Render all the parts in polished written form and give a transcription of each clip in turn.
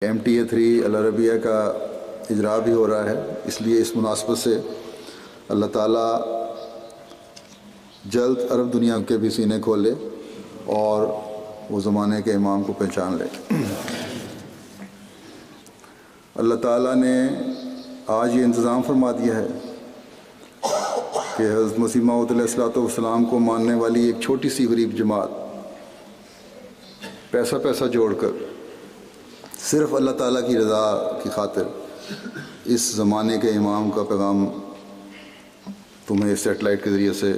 MTA 3 अल अरबिया का इजरा भी हो रहा है, इसलिए इस मुनासबत से अल्लाह ताला जल्द अरब दुनिया के भी सीने खोले और वो ज़माने के इमाम को पहचान ले। अल्लाह ताला ने आज ये इंतज़ाम फरमा दिया है कि हज़रत मसीह मऊद अलैहिस्सलाम को मानने वाली एक छोटी सी गरीब जमात पैसा जोड़कर सिर्फ़ अल्लाह ताला की रज़ा की खातिर इस ज़माने के इमाम का पैगाम तुम्हें सेटेलाइट के ज़रिए से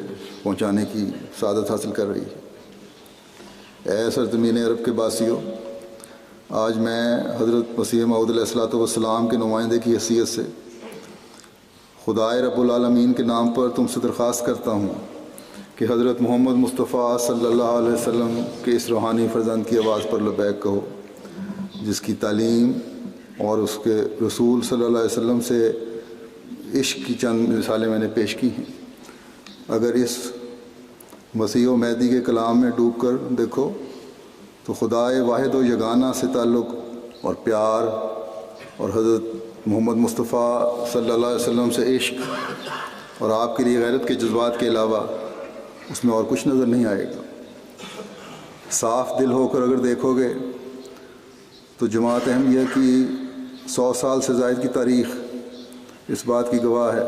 पहुँचाने की सादत हासिल कर रही है। ऐ सरज़मीन अरब के बासियों, आज मैं हज़रत मसीह मऊद अलैहिस्सलाम के नुमाइंदे की हैसियत से खुदाए रब्बुल आलमीन के नाम पर तुमसे दरख्वास्त करता हूँ कि हज़रत मोहम्मद मुस्तफ़ा सल्लल्लाहु अलैहि वसल्लम के इस रूहानी फ़र्जंद की आवाज़ पर लबैक कहो, जिसकी तालीम और उसके रसूल सल्लल्लाहु अलैहि वसल्लम से इश्क की चंद मिसालें मैंने पेश की हैं। अगर इस मसीह व महदी के कलाम में डूब कर देखो तो खुदाए वाहिद व यगाना से ताल्लुक़ और प्यार और हज़रत मोहम्मद मुस्तफ़ा सल्लल्लाहु अलैहि वसल्लम से इश्क और आपके लिए गैरत के जज्बात के अलावा उसमें और कुछ नज़र नहीं आएगा। साफ़ दिल होकर अगर देखोगे तो जमात अहमदिया की 100 साल से ज़ायद की तारीख़ इस बात की गवाह है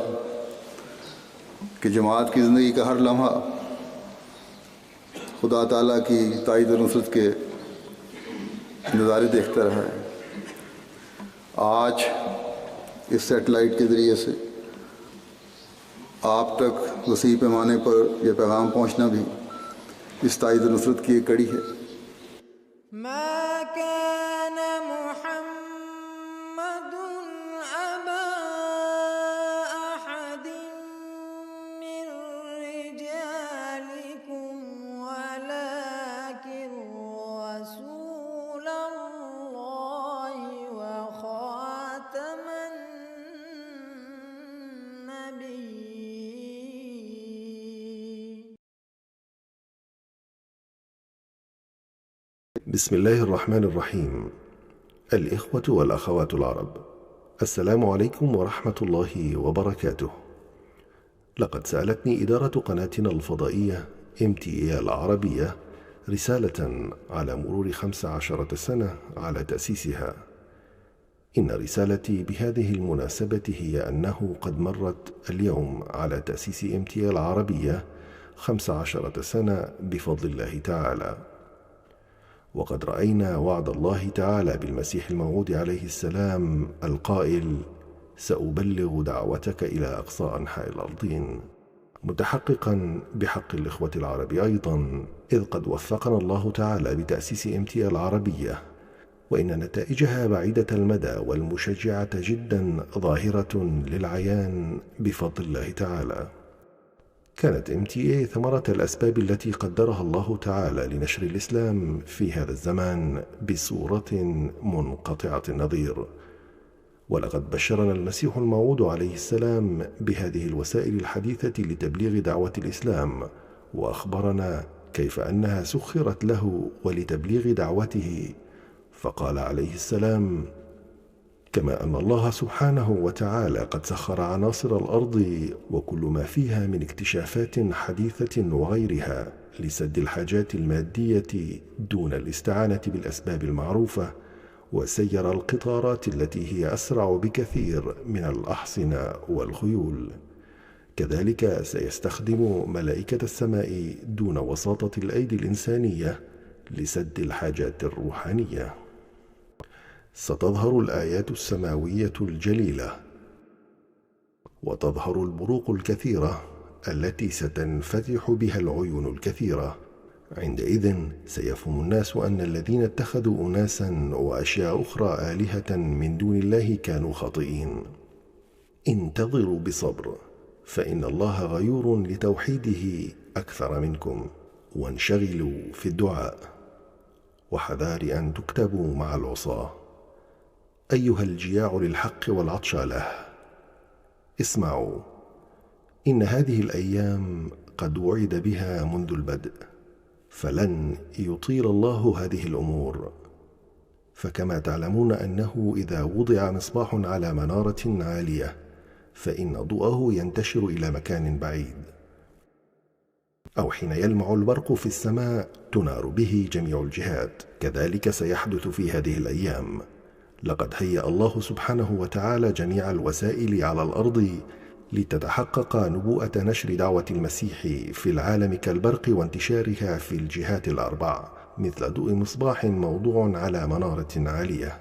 कि जमात की ज़िंदगी का हर लम्हा खुदा ताला की ताईद और नुसरत के नज़ारे देखता रहा है। आज इस सेटेलाइट के ज़रिए से आप तक वसी पैमाने पर यह पैगाम पहुँचना भी इस ताईद और नुसरत की एक कड़ी है। بسم الله الرحمن الرحيم. الإخوة والأخوات العرب، السلام عليكم ورحمة الله وبركاته. لقد سألتني إدارة قناتنا الفضائية MTA العربية رسالة على مرور 15 سنة على تأسيسها. إن رسالتي بهذه المناسبة هي أنه قد مرت اليوم على تأسيس MTA العربية 15 سنة بفضل الله تعالى، وقد رأينا وعد الله تعالى بالمسيح الموعود عليه السلام القائل: سأبلغ دعوتك إلى أقصى أنحاء الأرضين، متحققا بحق الإخوة العرب أيضا، إذ قد وفقنا الله تعالى بتأسيس MTA العربية، وإن نتائجها بعيدة المدى والمشجعة جدا ظاهرة للعيان بفضل الله تعالى. كانت MTA ثمرة الأسباب التي قدرها الله تعالى لنشر الإسلام في هذا الزمان بصورة منقطعة النظير، ولقد بشرنا المسيح الموعود عليه السلام بهذه الوسائل الحديثة لتبليغ دعوة الإسلام، وأخبرنا كيف أنها سخرت له ولتبليغ دعوته، فقال عليه السلام: كما أن الله سبحانه وتعالى قد سخر عناصر الأرض وكل ما فيها من اكتشافات حديثة وغيرها لسد الحاجات المادية دون الاستعانة بالأسباب المعروفة، وسير القطارات التي هي أسرع بكثير من الأحصنة والخيول، كذلك سيستخدم ملائكة السماء دون وساطة الأيدي الإنسانية لسد الحاجات الروحانية. ستظهر الآيات السماوية الجليلة، وتظهر البروق الكثيرة التي ستنفتح بها العيون الكثيرة. عندئذ سيفهم الناس أن الذين اتخذوا أناسا وأشياء أخرى آلهة من دون الله كانوا خاطئين. انتظروا بصبر، فإن الله غيور لتوحيده أكثر منكم، وانشغلوا في الدعاء، وحذار أن تكتبوا مع العصاة. أيها الجياع للحق والعطش له، اسمعوا، إن هذه الأيام قد وعد بها منذ البدء، فلن يطيل الله هذه الأمور، فكما تعلمون أنه إذا وضع مصباح على منارة عالية فإن ضوءه ينتشر إلى مكان بعيد، أو حين يلمع البرق في السماء تنار به جميع الجهات، كذلك سيحدث في هذه الأيام. لقد هيأ الله سبحانه وتعالى جميع الوسائل على الأرض لتتحقق نبوءة نشر دعوة المسيح في العالم كالبرق وانتشارها في الجهات الأربع، مثل ضوء مصباح موضوع على منارة عالية.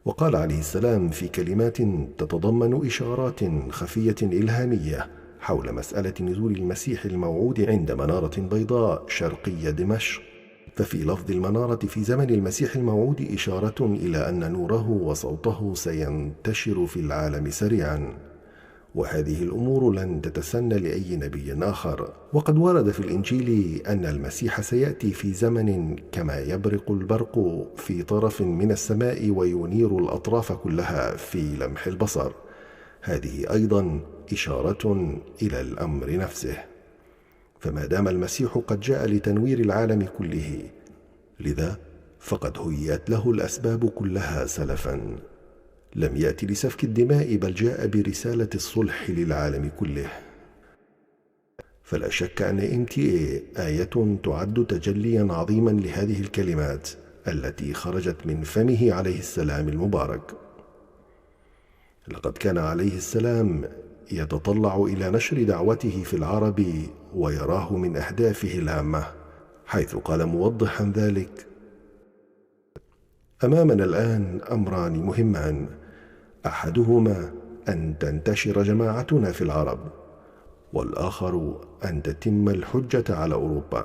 وقال عليه السلام في كلمات تتضمن إشارات خفية إلهامية حول مسألة نزول المسيح الموعود عند منارة بيضاء شرقي دمشق. ففي لفظ المنارة في زمن المسيح الموعود إشارة إلى أن نوره وصوته سينتشر في العالم سريعا، وهذه الأمور لن تتسنى لأي نبي آخر. وقد ورد في الإنجيل أن المسيح سيأتي في زمن كما يبرق البرق في طرف من السماء وينير الأطراف كلها في لمح البصر. هذه أيضا إشارة إلى الأمر نفسه، فما دام المسيح قد جاء لتنوير العالم كله، لذا فقد هيأت له الأسباب كلها سلفا. لم يأتي لسفك الدماء، بل جاء برسالة الصلح للعالم كله. فلا شك أن MTA آية تعد تجليا عظيما لهذه الكلمات التي خرجت من فمه عليه السلام المبارك. لقد كان عليه السلام يتطلع إلى نشر دعوته في العرب ويراه من أهدافه الهامة، حيث قال موضحا ذلك: أمامنا الآن أمران مهمان، أحدهما أن تنتشر جماعتنا في العرب، والآخر أن تتم الحجة على أوروبا.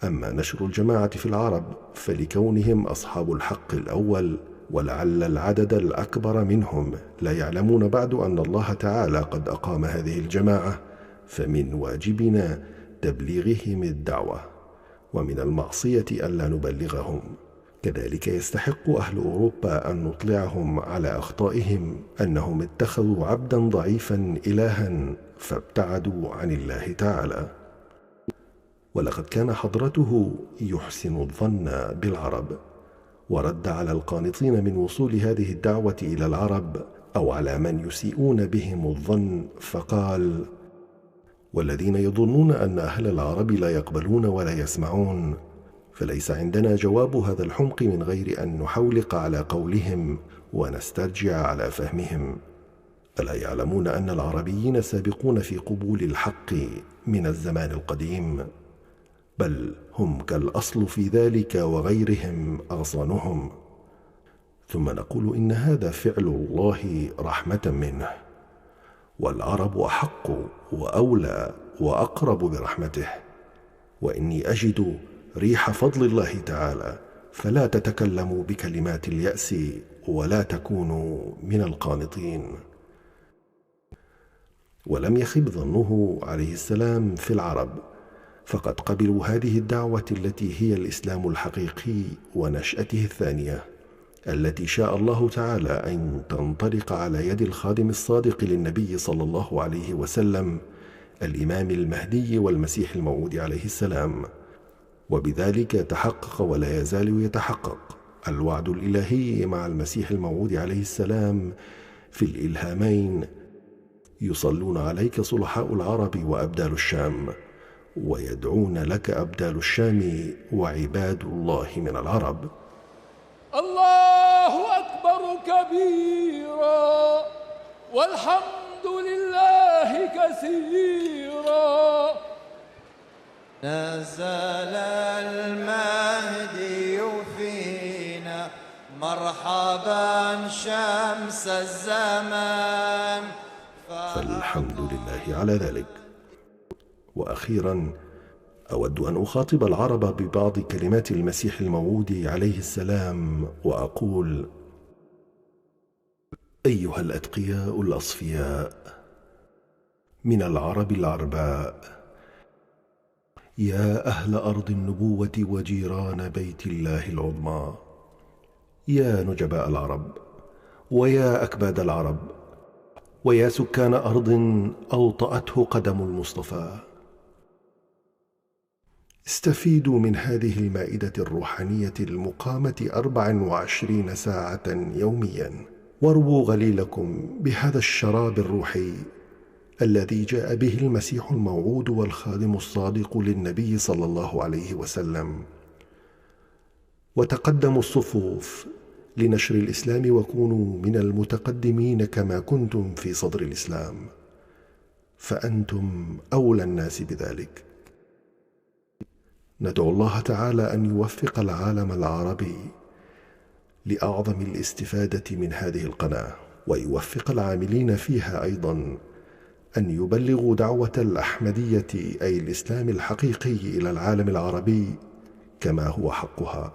أما نشر الجماعة في العرب فلكونهم أصحاب الحق الأول، ولعل العدد الأكبر منهم لا يعلمون بعد أن الله تعالى قد أقام هذه الجماعة، فمن واجبنا تبليغهم الدعوة، ومن المعصية ألا نبلغهم. كذلك يستحق أهل أوروبا أن نطلعهم على أخطائهم، أنهم اتخذوا عبدا ضعيفا إلها فابتعدوا عن الله تعالى. ولقد كان حضرته يحسن الظن بالعرب، ورد على القانطين من وصول هذه الدعوة إلى العرب أو على من يسيئون بهم الظن، فقال: والذين يظنون أن أهل العرب لا يقبلون ولا يسمعون، فليس عندنا جواب هذا الحمق من غير أن نحولق على قولهم ونسترجع على فهمهم. ألا يعلمون أن العربيين سابقون في قبول الحق من الزمان القديم، بل هم كالأصل في ذلك وغيرهم أغصانهم. ثم نقول إن هذا فعل الله رحمة منه، والعرب أحق وأولى وأقرب برحمته، وإني أجد ريح فضل الله تعالى، فلا تتكلموا بكلمات اليأس ولا تكونوا من القانطين. ولم يخب ظنه عليه السلام في العرب، فقد قبلوا هذه الدعوة التي هي الإسلام الحقيقي ونشأته الثانية، التي شاء الله تعالى أن تنطلق على يد الخادم الصادق للنبي صلى الله عليه وسلم، الإمام المهدي والمسيح الموعود عليه السلام. وبذلك تحقق ولا يزال يتحقق الوعد الإلهي مع المسيح الموعود عليه السلام في الإلهامين: يصلون عليك صلحاء العرب وأبدال الشام، ويدعون لك أبدال الشام وعباد الله من العرب. الله أكبر كبيرا، والحمد لله كثيرا. نزل المهدي فينا، مرحبا شمس الزمان، فالحمد لله على ذلك. وأخيرا أود أن أخاطب العرب ببعض كلمات المسيح الموعود عليه السلام وأقول: أيها الأتقياء الأصفياء من العرب العرباء، يا أهل أرض النبوة وجيران بيت الله العظمى، يا نجباء العرب، ويا أكباد العرب، ويا سكان أرض أوطأته قدم المصطفى، استفيدوا من هذه المائدة الروحانية المقامة 24 ساعة يوميا، وارووا غليلكم بهذا الشراب الروحي الذي جاء به المسيح الموعود والخادم الصادق للنبي صلى الله عليه وسلم. وتقدموا الصفوف لنشر الإسلام وكونوا من المتقدمين كما كنتم في صدر الإسلام، فأنتم أولى الناس بذلك. ندعو الله تعالى أن يوفق العالم العربي لأعظم الاستفادة من هذه القناة، ويوفق العاملين فيها أيضا أن يبلغوا دعوة الأحمدية أي الإسلام الحقيقي إلى العالم العربي كما هو حقها.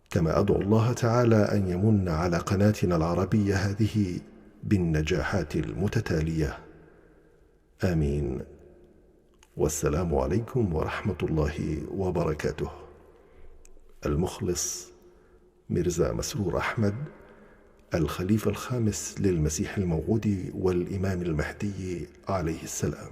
كما أدعو الله تعالى أن يمن على قناتنا العربية هذه بالنجاحات المتتالية. آمين. والسلام عليكم ورحمة الله وبركاته. المخلص ميرزا مسرور أحمد، الخليفة الخامس للمسيح الموعود والإمام المهدي عليه السلام.